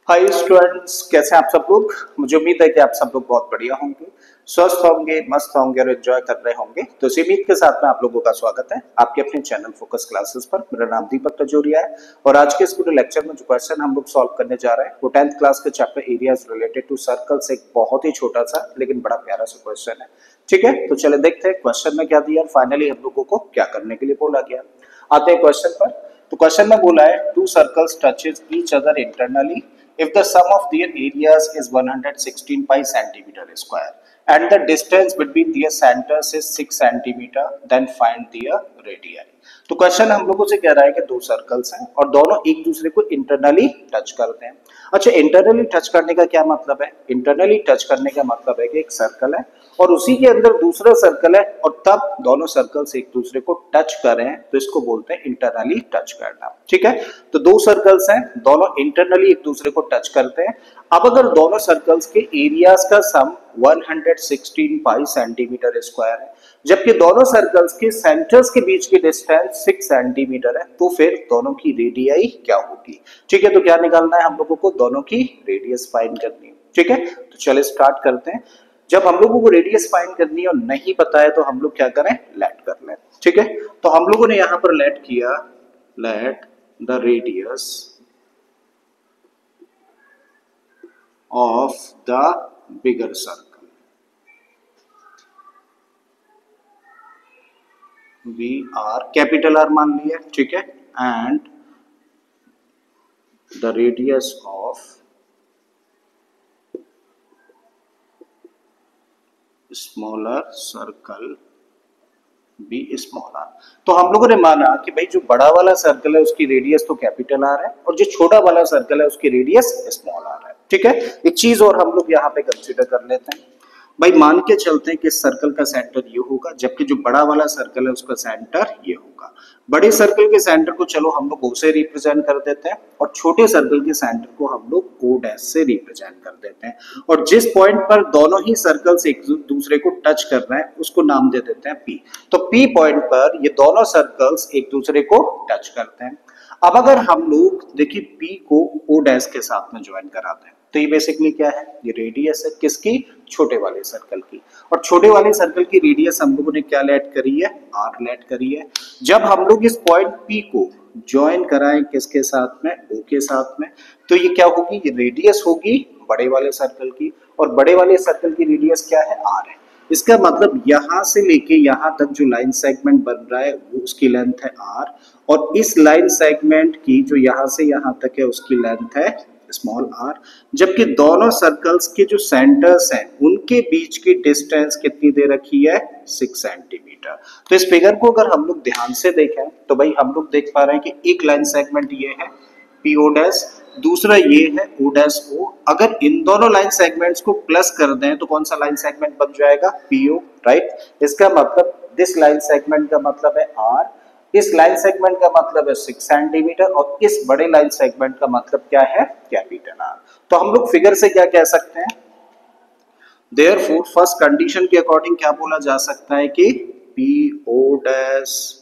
Hi students, कैसे हैं आप सब लोग। मुझे उम्मीद है कि आप सब लोग बहुत बढ़िया होंगे, स्वस्थ होंगे, मस्त होंगे और एंजॉय कर रहे होंगे। तो इसी उम्मीद के साथ में आप लोगों का स्वागत है आपके अपने चैनल फोकस क्लासेस पर। मेरा नाम दीपक कजोरिया है और आज के इस पूरे लेक्चर में जो क्वेश्चन हम लोग सॉल्व करने जा रहे हैं वो 10th क्लास के chapter areas related to circles, एक बहुत ही छोटा सा लेकिन बड़ा प्यारा सा क्वेश्चन है। ठीक है, तो चले देखते हैं क्वेश्चन में क्या दिया और फाइनली हम लोगों को क्या करने के लिए बोला गया। आते हैं क्वेश्चन पर। तो क्वेश्चन में बोला है to circles touches each other internally if the sum of their areas is 116 pi centimeter square and the distance between their centers is 6 centimeter, then find their radii। तो क्वेश्चन हम लोगों से कह रहा है कि दो सर्कल्स हैं और दोनों एक दूसरे को इंटरनली टच करते हैं। अच्छा, इंटरनली टच करने का क्या मतलब है? इंटरनली टच करने का मतलब है कि एक सर्कल है और उसी के अंदर दूसरा सर्कल है और तब दोनों सर्कल्स एक दूसरे को टच कर रहे हैं, तो इसको बोलते हैं इंटरनली टच करना। ठीक है, तो दो सर्कल्स हैं, दोनों इंटरनली एक दूसरे को टच करते हैं। अब अगर दोनों सर्कल्स के एरियाज का सम 116 पाई सेंटीमीटर स्क्वायर है जबकि दोनों सर्कल्स के सेंटर्स के बीच की डिस्टेंस 6 सेंटीमीटर है, तो फिर दोनों की रेडियाई क्या होगी? ठीक है, तो क्या निकालना है हम लोगों को? दोनों की रेडियस फाइंड करनी है। ठीक है, तो चलिए स्टार्ट करते हैं। जब हम लोगों को रेडियस फाइंड करनी है और नहीं पता है तो हम लोग क्या करें? लेट कर लें। ठीक है, तो हम लोगों ने यहां पर लेट किया, let the radius of the bigger circle, we R, capital R मान लिया। ठीक है, and the radius of smaller circle be small R. तो हम लोगों ने माना कि भाई जो बड़ा वाला सर्कल है उसकी रेडियस तो कैपिटल आर है और जो छोटा वाला सर्कल है उसकी रेडियस स्मॉल आर है। ठीक है, एक चीज और हम लोग यहाँ पे कंसीडर कर लेते हैं। भाई मान के चलते हैं कि सर्कल का सेंटर ये होगा जबकि जो बड़ा वाला सर्कल है उसका सेंटर ये होगा। बड़े सर्कल के सेंटर को चलो हम लोग ओ से रिप्रेजेंट कर देते हैं और छोटे सर्कल के सेंटर को हम लोग ओ डैश से रिप्रेजेंट कर देते हैं और जिस पॉइंट पर दोनों ही सर्कल्स एक दूसरे को टच कर रहे हैं उसको नाम दे देते हैं पी। तो पी पॉइंट पर ये दोनों सर्कल्स एक दूसरे को टच करते हैं। अब अगर हम लोग देखिए पी को ओ डैश के साथ में ज्वाइन कराते हैं तो ये बेसिकली क्या है? ये रेडियस है किसकी? छोटे वाले सर्कल की। और छोटे वाले सर्कल की रेडियस हम लोगों ने क्या लेट करी है? आर लेट करी है। जब हम लोग इस पॉइंट पी को ज्वाइन कराएं किसके साथ में? ओ के साथ में, तो ये क्या होगी? ये रेडियस होगी बड़े वाले सर्कल की और बड़े वाले सर्कल की रेडियस क्या है? आर है। इसका मतलब यहां से लेके यहां तक जो लाइन सेगमेंट बन रहा है वो उसकी लेंथ है आर और इस लाइन सेगमेंट की जो यहां से यहां तक है उसकी लेंथ है स्मॉल आर। जबकि दोनों सर्कल्स के जो सेंटर्स हैं उनके बीच की डिस्टेंस कितनी दे रखी है? 6 सेंटीमीटर। तो इस फिगर को अगर हम लोग ध्यान से देखें तो भाई हम लोग देख पा रहे हैं कि एक लाइन सेगमेंट ये है पीओ डैश, दूसरा ये है ओ डैश ओ। अगर इन दोनों लाइन सेगमेंट्स को प्लस कर दें तो कौन सा लाइन सेगमेंट बन जाएगा? PO, right. इसका मतलब दिस लाइन सेगमेंट का मतलब है आर, इस लाइन सेगमेंट का मतलब है 6 सेंटीमीटर और इस बड़े लाइन सेगमेंट का मतलब क्या है? Capital R. तो हम लोग फिगर से क्या कह सकते हैं? देयरफॉर फर्स्ट कंडीशन के अकॉर्डिंग क्या बोला जा सकता है कि P O dash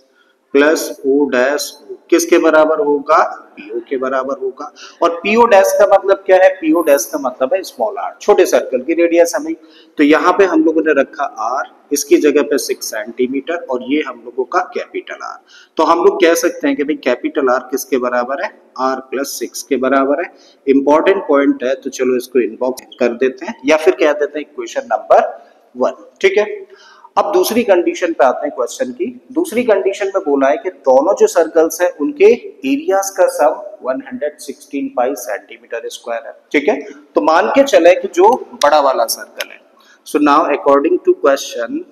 plus O dash किसके बराबर होगा? पीओ के बराबर होगा। और पीओ डैश का मतलब क्या है? पीओ डैश का मतलब है स्मॉल आर, छोटे सर्कल की रेडियस हमें। तो यहाँ पे हम लोगों ने रखा आर, इसकी जगह पे 6 सेंटीमीटर और ये हम लोगों का कैपिटल आर। तो हम लोग कह सकते हैं कि भाई कैपिटल आर किसके बराबर है? आर प्लस 6 के बराबर है। इंपॉर्टेंट पॉइंट है तो चलो इसको इनबॉक्स कर देते हैं या फिर कह देते हैं इक्वेशन नंबर 1। ठीक है, अब दूसरी कंडीशन पे आते हैं क्वेश्चन की। दूसरी कंडीशन में बोला है कि दोनों जो सर्कल्स हैं उनके एरियाज का सम 116 पाई सेंटीमीटर स्क्वायर है। ठीक है, तो मान के चले कि जो बड़ा वाला सर्कल है, so now according to question,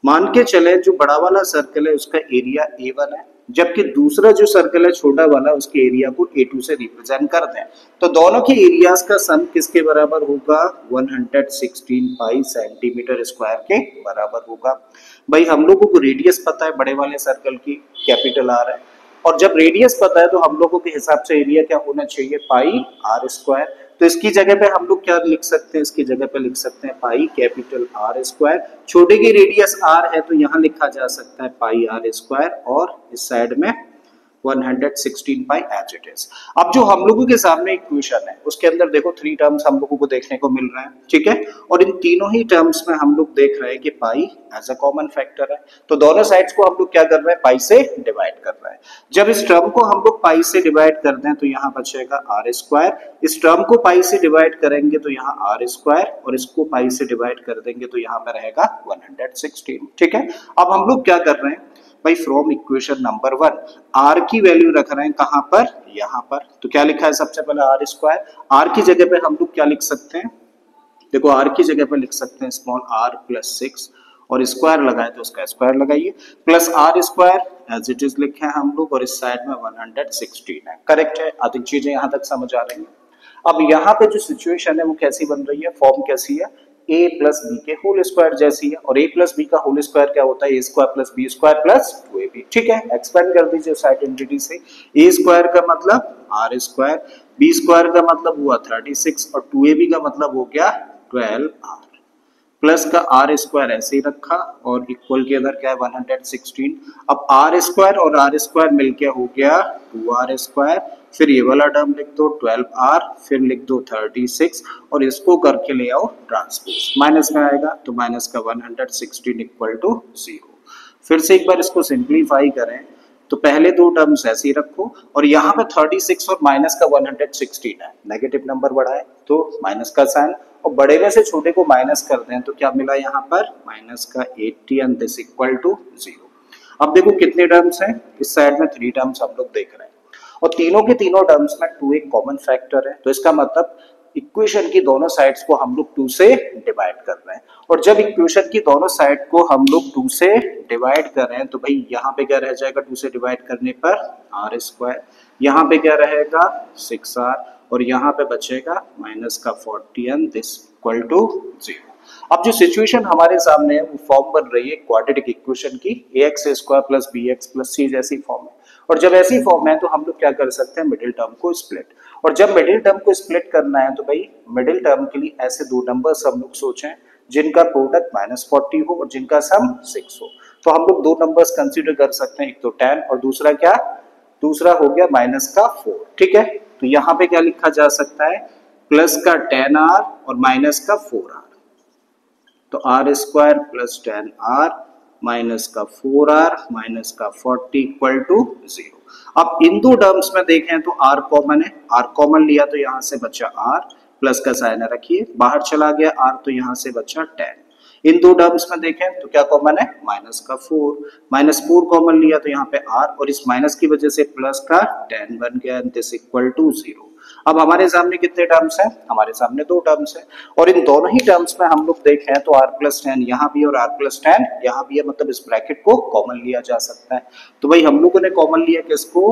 मान के चले जो बड़ा वाला सर्कल है उसका एरिया A1 है जबकि दूसरा जो सर्कल है छोटा वाला उसके एरिया को A2 से रिप्रेजेंट कर दें तो दोनों के एरियाज का सम किसके बराबर होगा? 116 पाई सेंटीमीटर स्क्वायर के बराबर होगा। भाई हम लोगों को रेडियस पता है बड़े वाले सर्कल की, कैपिटल आर है, और जब रेडियस पता है तो हम लोगों के हिसाब से एरिया क्या होना चाहिए? पाई आर स्क्वायर। तो इसकी जगह पे हम लोग क्या लिख सकते हैं? इसकी जगह पे लिख सकते हैं पाई कैपिटल आर स्क्वायर। छोटे की रेडियस आर है तो यहाँ लिखा जा सकता है पाई आर स्क्वायर और इस साइड में 116 पाई एज इट इज। अब जो हम लोगों के सामने इक्वेशन है उसके अंदर देखो 3 टर्म्स हम लोगों को देखने को मिल रहे हैं, ठीक है, और इन तीनों ही टर्म्स में हम लोग देख रहे हैं कि पाई एज अ कॉमन फैक्टर है, तो दोनों साइड्स को हम लोग क्या कर रहे हैं, पाई से डिवाइड कर रहे हैं। जब इस टर्म को हम लोग पाई से डिवाइड कर दें तो यहाँ बचेगा आर स्क्वायर, इस टर्म को पाई से डिवाइड करेंगे तो यहाँ आर स्क्वायर, और इसको पाई से डिवाइड कर देंगे तो यहाँ पे रहेगा 116, ठीक है। अब हम लोग क्या कर रहे हैं भाई, फ्रॉम इक्वेशन नंबर 1 आर की वैल्यू रख रहे हैं कहां पर, यहां पर, तो क्या लिखा है सबसे पहले आर स्क्वायर, आर की जगह पे हम लोग क्या लिख सकते हैं, देखो आर की जगह पे लिख सकते हैं स्मॉल आर प्लस 6, और स्क्वायर लगाए तो उसका स्क्वायर लगाइए, plus R square as it is लिखे हैं हम लोग, और इस साइड में 116 है, करेक्ट है, अधिक चीजें यहां तक समझ आ रही है। अब यहाँ पे जो सिचुएशन है वो कैसी बन रही है, फॉर्म कैसी है, a प्लस बी के होल स्क्वायर जैसी है, और a प्लस बी का होल स्क्वायर क्या होता है, a square plus B square plus 2ab, ठीक है, एक्सपेंड कर दीजिए उस आइडेंटिटी से, a स्क्वायर का मतलब r स्क्वायर, b स्क्वायर का मतलब हुआ 36, और 2ab का मतलब हो गया 12r, प्लस का आर स्क्वायर ऐसे ही रखा, और इक्वल के अंदर क्या है 116, अब आर स्क्वायर और आर स्क्वायर मिलके हो गया 2r स्क्वायर, फिर ये वाला टर्म लिख दो 12r, फिर लिख दो 36, और इसको करके ले आओ ट्रांसपोज, माइनस में आएगा तो माइनस का 116 इक्वल टू 0। फिर से एक बार इसको सिंप्लीफाई करें तो पहले दो टर्म्स ऐसे ही रखो, और यहाँ पे 36 और माइनस का 116 है, नेगेटिव नंबर बड़ा है तो माइनस का साइन, और बड़े में से छोटे को माइनस कर दें तो क्या मिला यहाँ पर माइनस का 80 एंड दिस इक्वल टू 0। अब देखो कितने टर्म्स हैं, इस साइड में 3 टर्म्स हम लोग देख रहे हैं, और तीनों के तीनों टर्म्स में 2 एक कॉमन फैक्टर है, तो इसका मतलब इक्वेशन की दोनों साइड्स को हम लोग 2 से डिवाइड कर रहे हैं, और जब इक्वेशन की दोनों साइड को हम लोग 2 से डिवाइड कर रहे हैं तो भाई यहाँ पे क्या रह जाएगा 2 से डिवाइड करने पर आर स्क्वायर, यहाँ पे क्या रहेगा 6r, और यहाँ पे बचेगा माइनस का 40 एंड दिस इक्वल टू 0। अब जो सिचुएशन हमारे सामने है वो फॉर्म बन रही है क्वाड्रेटिक इक्वेशन की, ax square plus bx plus c जैसी फॉर्म है, और जब ऐसी फॉर्म है तो हम लोग क्या कर सकते हैं, मिडिल टर्म को स्प्लिट, और जब मिडिल टर्म को स्प्लिट करना है तो भाई मिडिल टर्म के लिए ऐसे दो नंबर्स हम लोग सोचें जिनका प्रोडक्ट -40 हो और जिनका सम 6 हो, तो हम लोग दो नंबर्स कंसीडर कर सकते हैं, एक तो 10 और दूसरा क्या, दूसरा हो गया माइनस का 4, ठीक है, तो यहाँ पे क्या लिखा जा सकता है, प्लस का 10r और माइनस का 4r, तो are square plus 10r minus का 4r माइनस का 40 इक्वल टू 0। अब इन दो टर्म्स में देखें तो r कॉमन है, r कॉमन लिया तो यहाँ से बचा r, प्लस का साइन रखिए, बाहर चला गया r तो यहाँ से बचा 10, इन दो टर्म्स में देखें तो क्या कॉमन है, माइनस का 4, माइनस 4 कॉमन लिया तो यहाँ पे r, और इस माइनस की वजह से प्लस का 10 बन गया, दिस इक्वल टू 0। अब हमारे सामने कितने टर्म्स हैं, हमारे सामने दो टर्म्स हैं, और इन दोनों ही टर्म्स में हम लोग देखें तो r प्लस 10 यहाँ भी और r प्लस 10 यहाँ भी है, मतलब इस ब्रैकेट को कॉमन लिया जा सकता है, तो भाई हम लोगों ने कॉमन लिया किसको,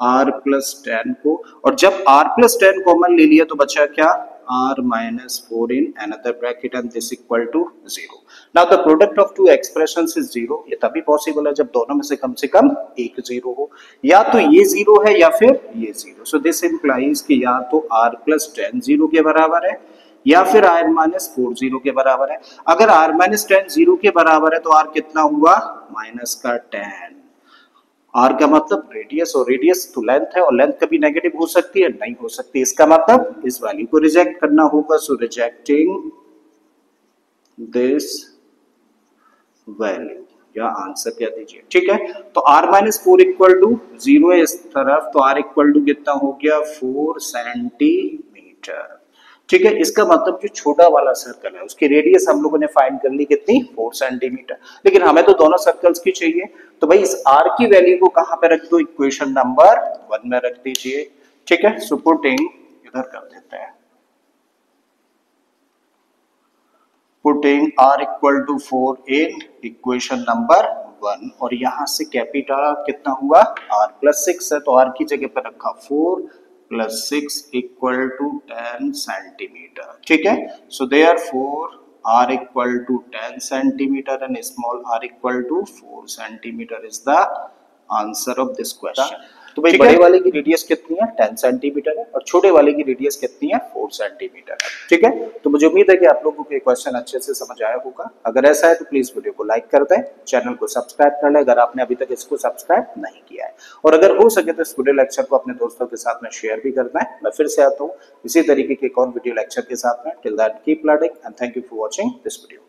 r प्लस 10 को, और जब r प्लस 10 कॉमन ले लिया तो बचा क्या, r minus 4 in another bracket and this equal to 0. Now the product of two expressions is 0. ये तभी पॉसिबल है जब दोनों में से कम एक 0 हो, या तो ये 0 है या फिर ये 0. So this implies कि या तो r plus 10 0 के बराबर है या फिर r minus 4 0 के बराबर है। अगर r minus 10 0 के बराबर है तो r कितना हुआ, माइनस का 10, आर का मतलब रेडियस, और रेडियस तो लेंथ है, और लेंथ कभी नेगेटिव हो सकती है, नहीं हो सकती, इसका मतलब इस वैल्यू को रिजेक्ट करना होगा, सो रिजेक्टिंग दिस वैल्यू, या आंसर क्या दीजिए, ठीक है। तो r माइनस 4 इक्वल टू 0 है इस तरफ, तो r इक्वल टू कितना हो गया 4 सेंटीमीटर, ठीक है। इसका मतलब जो छोटा वाला सर्कल है उसकी रेडियस हम लोगों ने फाइंड कर ली कितनी, 4 सेंटीमीटर, लेकिन हमें तो दोनों सर्कल्स की चाहिए, तो भाई इस r की वैल्यू को कहां पे रख दो, इक्वेशन नंबर 1 में रख दीजिए, ठीक है। सो पुटिंग इधर कर देते हैं, putting r equal to 4 in equation number 1, और यहां से कैपिटल कितना हुआ, r प्लस 6 है तो r की जगह पर रखा 4 प्लस 6 इक्वल टू 10 सेंटीमीटर, ठीक है। So therefore r equal to 10 centimetre and small r equal to 4 centimetre is the answer of this question. तो भाई बड़े वाले की रेडियस कितनी है 10 सेंटीमीटर है और छोटे वाले की रेडियस कितनी है 4 सेंटीमीटर है। ठीक है, तो मुझे उम्मीद है कि आप लोगों को ये क्वेश्चन अच्छे से समझ आया होगा। अगर ऐसा है तो प्लीज वीडियो को लाइक कर दें, चैनल को सब्सक्राइब कर लें अगर आपने अभी तक इसको सब्सक्राइब नहीं किया है, और अगर हो सके तो इस वीडियो लेक्चर को अपने दोस्तों के साथ में शेयर भी करना है। मैं फिर से आता हूँ इसी तरीके के एक और वीडियो लेक्चर के साथ में। Till that keep learning and thank you for watching this video.